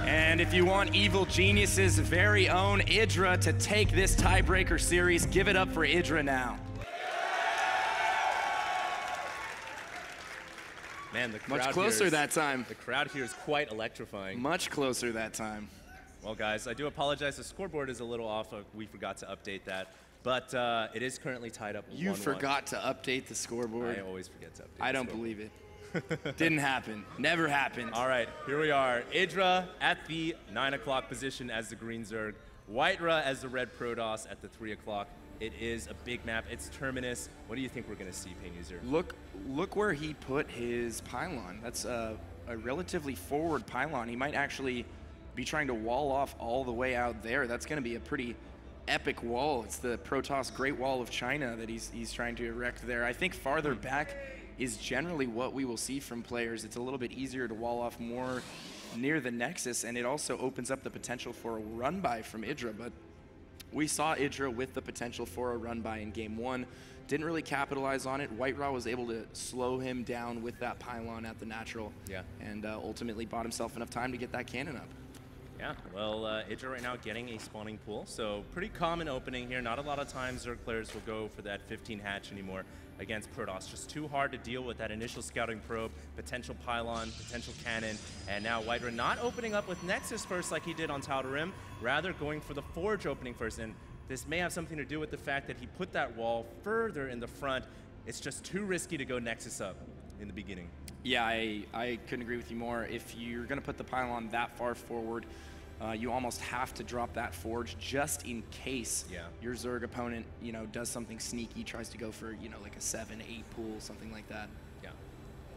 And if you want Evil Genius's very own IdrA to take this tiebreaker series, give it up for IdrA now. Man, the crowd Much closer that time. The crowd here is quite electrifying. Much closer that time. Well, guys, I do apologize. The scoreboard is a little off. We forgot to update that. But it is currently tied up 1-1. You forgot to update the scoreboard. I always forget to update I don't believe it. Didn't happen. Never happened. All right, here we are. IdrA at the 9 o'clock position as the green Zerg. IdrA as the red Protoss at the 3 o'clock. It is a big map. It's Terminus. What do you think we're going to see, Pain User? Look where he put his pylon. That's a relatively forward pylon. He might actually be trying to wall off all the way out there. That's going to be a pretty epic wall. It's the Protoss Great Wall of China that he's trying to erect there. I think farther back is generally what we will see from players. It's a little bit easier to wall off more near the Nexus, and it also opens up the potential for a run-by from IdrA, but we saw IdrA with the potential for a run-by in Game 1. Didn't really capitalize on it. IdrA was able to slow him down with that pylon at the natural, and ultimately bought himself enough time to get that cannon up. Yeah, well, IdrA right now getting a spawning pool, so pretty common opening here. Not a lot of times Zerg players will go for that 15 hatch anymore against Protoss. Just too hard to deal with that initial scouting probe, potential pylon, potential cannon, and now IdrA not opening up with Nexus first like he did on Tal'Darim, rather going for the Forge opening first. And this may have something to do with the fact that he put that wall further in the front. It's just too risky to go Nexus up in the beginning. Yeah, I couldn't agree with you more. If you're going to put the pylon that far forward, you almost have to drop that Forge just in case your Zerg opponent, does something sneaky, tries to go for, like a 7-8 pool, something like that. Yeah,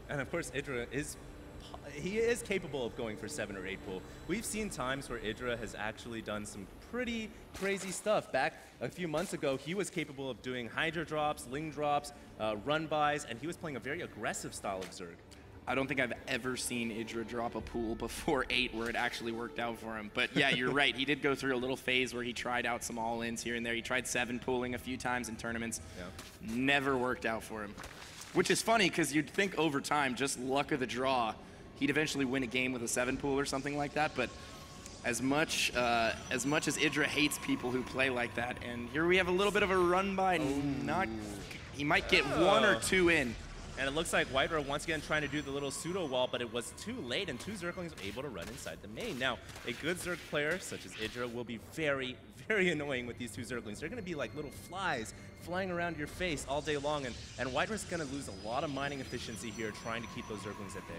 and of course IdrA is capable of going for 7 or 8 pool. We've seen times where IdrA has actually done some pretty crazy stuff. Back a few months ago, he was capable of doing Hydra drops, Ling drops, run-bys, and he was playing a very aggressive style of Zerg. I don't think I've ever seen IdrA drop a pool before 8 where it actually worked out for him. But yeah, you're right. He did go through a little phase where he tried out some all-ins here and there. He tried 7 pooling a few times in tournaments. Yeah. Never worked out for him. Which is funny because you'd think over time, just luck of the draw, he'd eventually win a game with a 7 pool or something like that. But as much as IdrA hates people who play like that, and here we have a little bit of a run by. He might get 1 or 2 in. And it looks like IdrA once again trying to do the little pseudo wall, but it was too late, and 2 Zerglings were able to run inside the main. Now, a good Zerg player such as IdrA will be very, very annoying with these 2 Zerglings. They're going to be like little flies flying around your face all day long, and IdrA's going to lose a lot of mining efficiency here trying to keep those Zerglings at bay.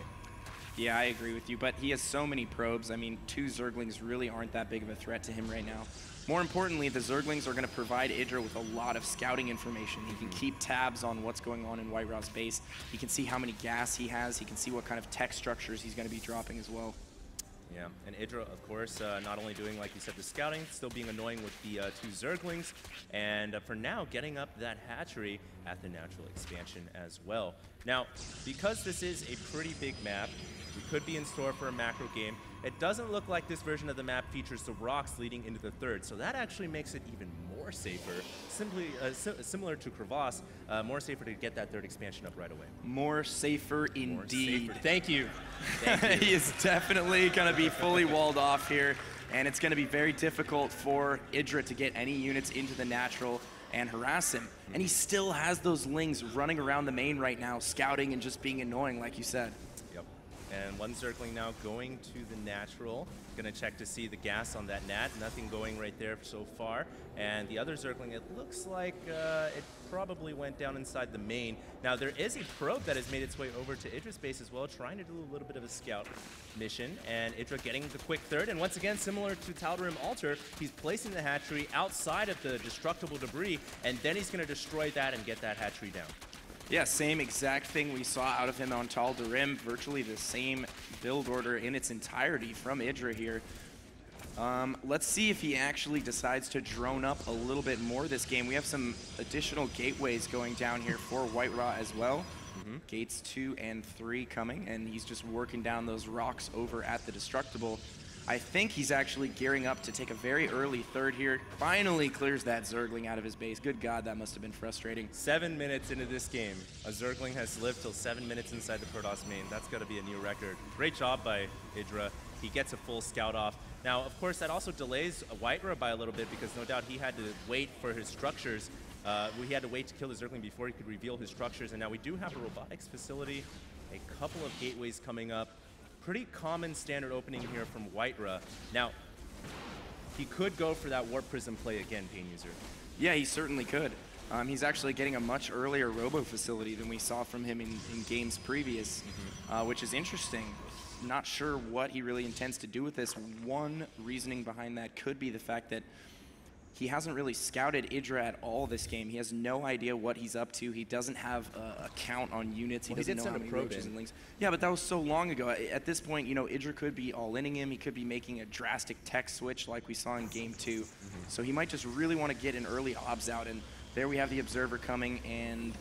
Yeah, I agree with you, but he has so many probes. I mean, 2 Zerglings really aren't that big of a threat to him right now. More importantly, the Zerglings are going to provide IdrA with a lot of scouting information. He can keep tabs on what's going on in IdrA's base. He can see how many gas he has. He can see what kind of tech structures he's going to be dropping as well. Yeah, and IdrA, of course, not only doing, like you said, the scouting, still being annoying with the 2 Zerglings, and for now, getting up that hatchery at the natural expansion as well. Now, because this is a pretty big map, we could be in store for a macro game. It doesn't look like this version of the map features the rocks leading into the 3rd, so that actually makes it even more safer. Simply similar to Crevasse, more safer to get that 3rd expansion up right away. More safer indeed. More safer. Thank you. He is definitely going to be fully walled off here, and it's going to be very difficult for IdrA to get any units into the natural and harass him. And he still has those Lings running around the main right now, scouting and just being annoying, like you said. And 1 Zergling now going to the natural. Gonna check to see the gas on that nat. Nothing going right there so far. And the other Zergling, it looks like it probably went down inside the main. Now there is a probe that has made its way over to IdrA's base as well, trying to do a little bit of a scout mission. And IdrA getting the quick 3rd. And once again, similar to Tal'Darim Altar, he's placing the hatchery outside of the destructible debris, and then he's gonna destroy that and get that hatchery down. Yeah, same exact thing we saw out of him on Tal'Darim. Virtually the same build order in its entirety from IdrA here. Let's see if he actually decides to drone up a little bit more this game. We have some additional gateways going down here for IdrA as well. Gates 2 and 3 coming, and he's just working down those rocks over at the destructible. I think he's actually gearing up to take a very early third here. Finally clears that Zergling out of his base. Good God, that must have been frustrating. 7 minutes into this game, a Zergling has lived till 7 minutes inside the Protoss main. That's got to be a new record. Great job by IdrA. He gets a full scout off. Now, of course, that also delays IdrA by a little bit because no doubt he had to wait for his structures. He had to wait to kill the Zergling before he could reveal his structures. And now we do have a robotics facility, a couple of gateways coming up. Pretty common standard opening here from IdrA. Now, he could go for that Warp Prism play again, Pain User. Yeah, he certainly could. He's actually getting a much earlier robo facility than we saw from him in games previous, which is interesting. Not sure what he really intends to do with this. One reasoning behind that could be the fact that he hasn't really scouted IdrA at all this game. He has no idea what he's up to. He doesn't have a count on units. He doesn't know how many roaches and links. Yeah, but that was so long ago. At this point, you know, IdrA could be all-inning him. He could be making a drastic tech switch like we saw in Game 2. So he might just really want to get an early obs out. And there we have the Observer coming, and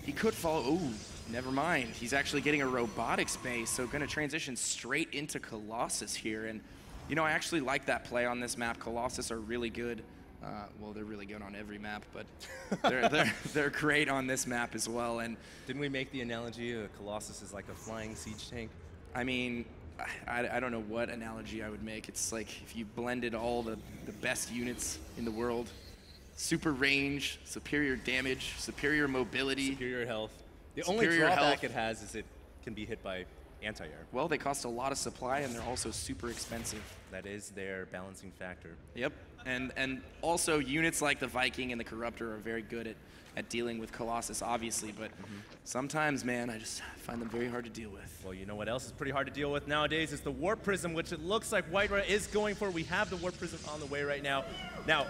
he could follow. Ooh, never mind. He's actually getting a robotics base, so going to transition straight into Colossus here. And, you know, I actually like that play on this map. Colossus are really good. Well, they're really good on every map, but they're great on this map as well. And didn't we make the analogy of Colossus is like a flying siege tank? I mean, I don't know what analogy I would make. It's like if you blended all the best units in the world. Super range, superior damage, superior mobility. Superior health. The only drawback it has is it can be hit by anti-air. Well, they cost a lot of supply, and they're also super expensive. That is their balancing factor. Yep, and also units like the Viking and the Corruptor are very good at dealing with Colossus, obviously, but sometimes, man, I just find them very hard to deal with. Well, you know what else is pretty hard to deal with nowadays is the Warp Prism, which it looks like IdrA is going for. We have the Warp Prism on the way right now. Now,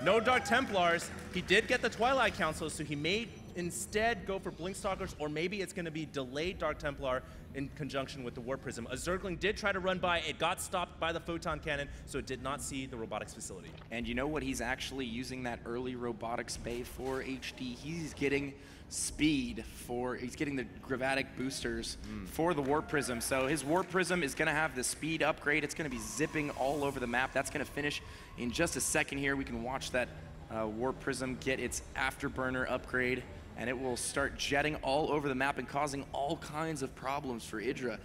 no Dark Templars. He did get the Twilight Council, so he may instead go for Blinkstalkers, or maybe it's going to be delayed Dark Templar in conjunction with the Warp Prism. A Zergling did try to run by. It got stopped by the Photon Cannon, so it did not see the robotics facility. And you know what he's actually using that early robotics bay for, HD? He's getting speed for, he's getting the Gravatic boosters for the Warp Prism. So his Warp Prism is going to have the speed upgrade. It's going to be zipping all over the map. That's going to finish in just a second here. We can watch that Warp Prism get its Afterburner upgrade, and it will start jetting all over the map and causing all kinds of problems for IdrA.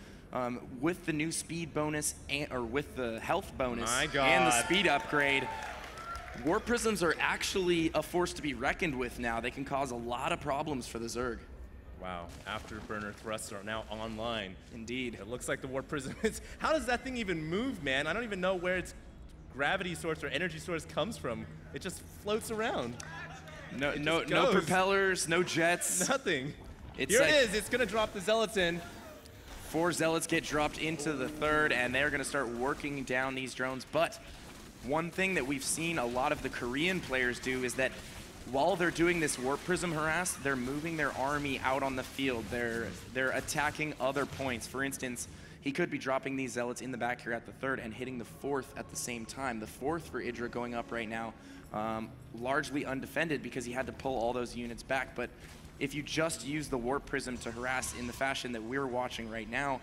With the new speed bonus, or with the health bonus and the speed upgrade, Warp Prisms are actually a force to be reckoned with now. They can cause a lot of problems for the Zerg. Wow, Afterburner thrusts are now online. Indeed. It looks like the Warp Prism is... How does that thing even move, man? I don't even know where its gravity source or energy source comes from. It just floats around. No propellers, no jets. Nothing. It's Here like, it is. It's going to drop the Zealots in. 4 Zealots get dropped into the third, and they're going to start working down these drones. But one thing that we've seen a lot of the Korean players do is that while they're doing this Warp Prism harass, they're moving their army out on the field. They're attacking other points. For instance, he could be dropping these Zealots in the back here at the third and hitting the fourth at the same time. The fourth for IdrA going up right now, largely undefended because he had to pull all those units back. But if you just use the Warp Prism to harass in the fashion that we're watching right now,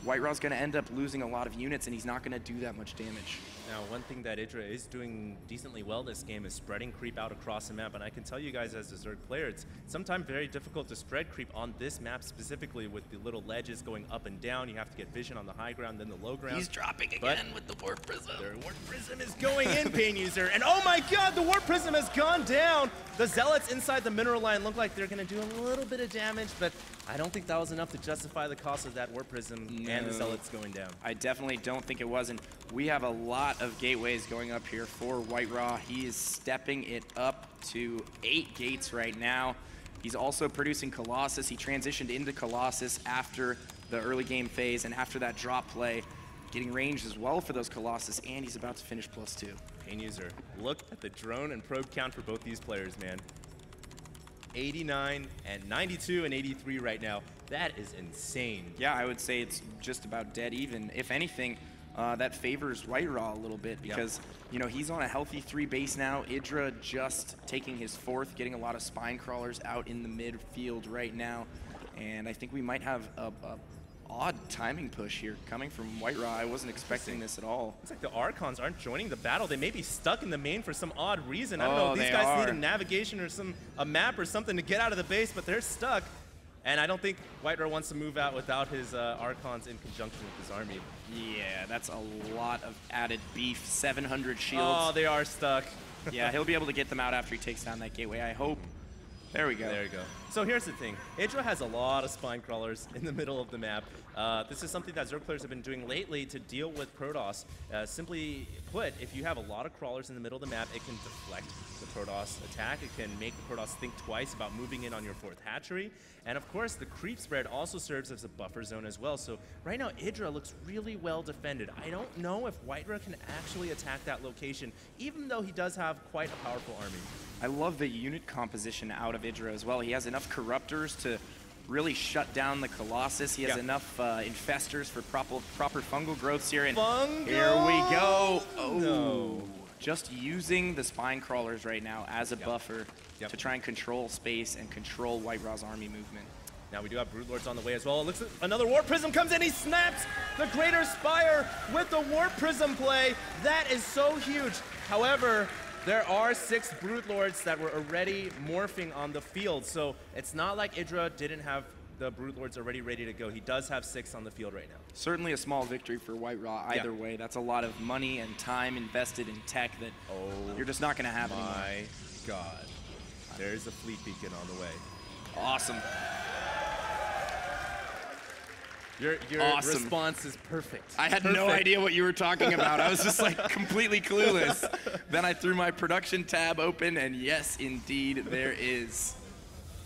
IdrA's going to end up losing a lot of units, and he's not going to do that much damage. Now, one thing that IdrA is doing decently well this game is spreading creep out across the map, and I can tell you guys as a Zerg player, it's sometimes very difficult to spread creep on this map specifically with the little ledges going up and down. You have to get vision on the high ground, then the low ground. He's dropping again with the Warp Prism. The Warp Prism is going in, Pain User, and oh my god, the Warp Prism has gone down! The Zealots inside the mineral line look like they're going to do a little bit of damage, but I don't think that was enough to justify the cost of that Warp Prism and the Zealots going down. I definitely don't think it was, and we have a lot of gateways going up here for IdrA. He is stepping it up to 8 gates right now. He's also producing Colossus. He transitioned into Colossus after the early game phase and after that drop play, getting ranged as well for those Colossus, and he's about to finish +2. Pain User, look at the drone and probe count for both these players, man. 89 and 92 and 83 right now. That is insane. Yeah, I would say it's just about dead even. If anything, that favors IdrA a little bit because, you know, he's on a healthy 3 base now. IdrA just taking his 4th, getting a lot of spine crawlers out in the midfield right now. And I think we might have a odd timing push here coming from IdrA. I wasn't expecting this at all. Looks like the Archons aren't joining the battle. They may be stuck in the main for some odd reason. I don't know. These guys need a navigation or a map or something to get out of the base, but they're stuck. And I don't think IdrA wants to move out without his Archons in conjunction with his army. Yeah, that's a lot of added beef. 700 shields. Oh, they are stuck. Yeah, he'll be able to get them out after he takes down that gateway, I hope. There we go. There you go. So here's the thing. IdrA has a lot of spine crawlers in the middle of the map. This is something that Zerg players have been doing lately to deal with Protoss. Simply put, if you have a lot of crawlers in the middle of the map, it can deflect the Protoss attack. It can make the Protoss think twice about moving in on your 4th hatchery. And of course, the creep spread also serves as a buffer zone as well. So right now, IdrA looks really well defended. I don't know if IdrA can actually attack that location, even though he does have quite a powerful army. I love the unit composition out of IdrA as well. He has enough corruptors to really shut down the Colossus. He has enough infestors for proper fungal growths here. And here we go. Oh, no. Just using the spine crawlers right now as a buffer to try and control space and control IdrA's army movement. Now we do have Broodlords on the way as well. It looks like another Warp Prism comes in. He snaps the Greater Spire with the Warp Prism play. That is so huge. However, there are 6 Broodlords that were already morphing on the field. So it's not like IdrA didn't have the Broodlords already ready to go. He does have 6 on the field right now. Certainly a small victory for IdrA either way. That's a lot of money and time invested in tech that you're just not going to have anymore. My God. There's a fleet beacon on the way. Awesome. Your response is perfect. I had no idea what you were talking about. I was just like completely clueless. Then I threw my production tab open, and yes, indeed, there is.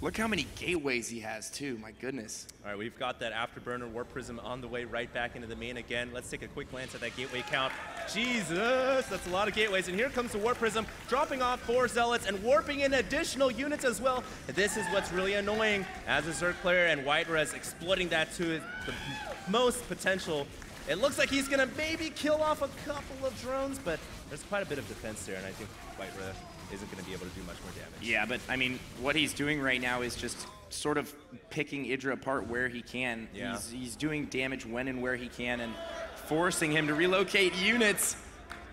Look how many gateways he has, too. My goodness. All right, we've got that Afterburner Warp Prism on the way right back into the main again. Let's take a quick glance at that gateway count. Jesus, that's a lot of gateways. And here comes the Warp Prism, dropping off 4 Zealots and warping in additional units as well. This is what's really annoying as a Zerg player, and IdrA is exploiting that to the most potential. It looks like he's going to maybe kill off a couple of drones, but there's quite a bit of defense there, and I think IdrA isn't going to be able to do much more damage. Yeah, but I mean, what he's doing right now is just sort of picking IdrA apart where he can. Yeah. He's doing damage when and where he can and forcing him to relocate units.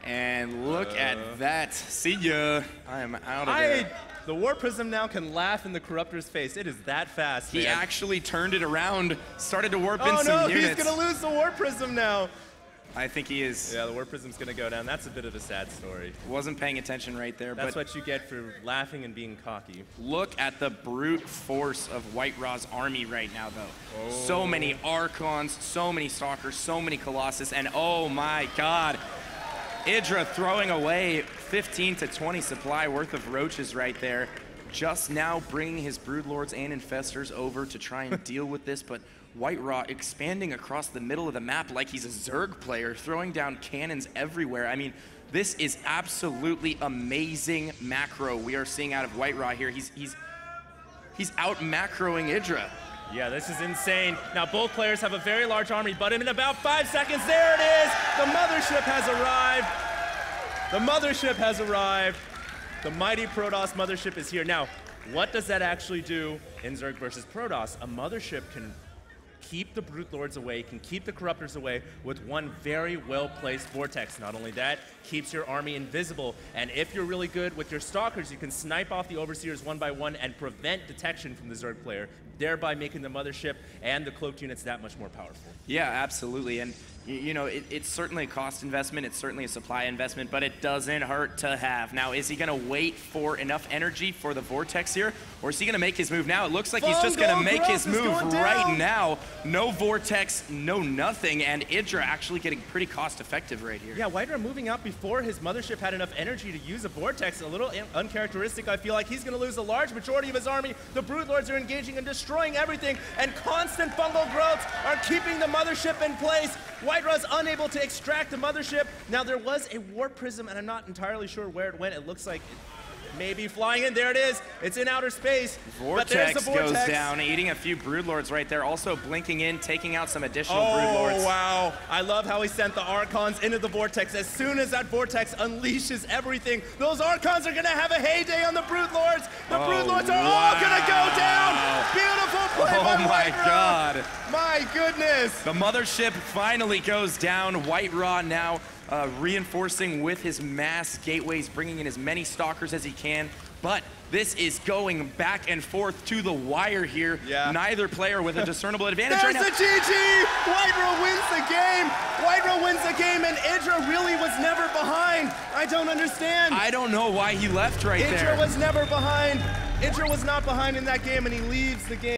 And look at that. See ya. I am out of there. The Warp Prism now can laugh in the Corruptor's face. It is that fast, He actually turned it around, started to warp in some units. Oh no, he's going to lose the Warp Prism now. I think he is. Yeah, the Warp Prism's going to go down. That's a bit of a sad story. Wasn't paying attention right there. That's what you get for laughing and being cocky. Look at the brute force of IdrA's army right now, though. So many Archons, so many Stalkers, so many Colossus, and oh my God. IdrA throwing away 15 to 20 supply worth of roaches right there. Just now bringing his Broodlords and Infestors over to try and deal with this, but IdrA expanding across the middle of the map like he's a Zerg player, throwing down cannons everywhere. I mean, this is absolutely amazing macro we are seeing out of IdrA here. He's out macroing IdrA. Yeah, this is insane. Now, both players have a very large army, but in about 5 seconds, there it is! The Mothership has arrived! The Mothership has arrived! The mighty Protoss Mothership is here. Now, what does that actually do in Zerg versus Protoss? A Mothership can keep the Brute Lords away, can keep the Corruptors away with one very well-placed Vortex. Not only that, keeps your army invisible. And if you're really good with your Stalkers, you can snipe off the Overseers one by one and prevent detection from the Zerg player, thereby making the Mothership and the Cloaked units that much more powerful. Yeah, absolutely. And you know, it's certainly a cost investment, it's certainly a supply investment, but it doesn't hurt to have. Now, is he gonna wait for enough energy for the Vortex here, or is he gonna make his move now? It looks like he's just gonna make his move right now. No Vortex, no nothing, and IdrA actually getting pretty cost effective right here. Yeah, IdrA moving out before his Mothership had enough energy to use a Vortex. A little uncharacteristic. I feel like he's gonna lose a large majority of his army. The Brood Lords are engaging and destroying everything, and constant fungal growths are keeping the Mothership in place. IdrA's unable to extract the Mothership. Now, there was a Warp Prism, and I'm not entirely sure where it went. It looks like maybe flying in. There it is. It's in outer space. But there's Vortex the Vortex goes down, eating a few Broodlords right there. Also blinking in, taking out some additional Broodlords. Oh, wow. I love how he sent the Archons into the Vortex. As soon as that Vortex unleashes everything, those Archons are going to have a heyday on the Broodlords. The Broodlords are all going to go down. Beautiful play by my God. My goodness. The mothership finally goes down. IdrA now reinforcing with his mass gateways, bringing in as many stalkers as he can. But this is going back and forth to the wire here. Yeah. Neither player with a discernible advantage There's right now. a GG! IdrA wins the game! IdrA wins the game, and IdrA really was never behind. I don't understand. I don't know why he left right there. IdrA was never behind. IdrA was not behind in that game, and he leaves the game.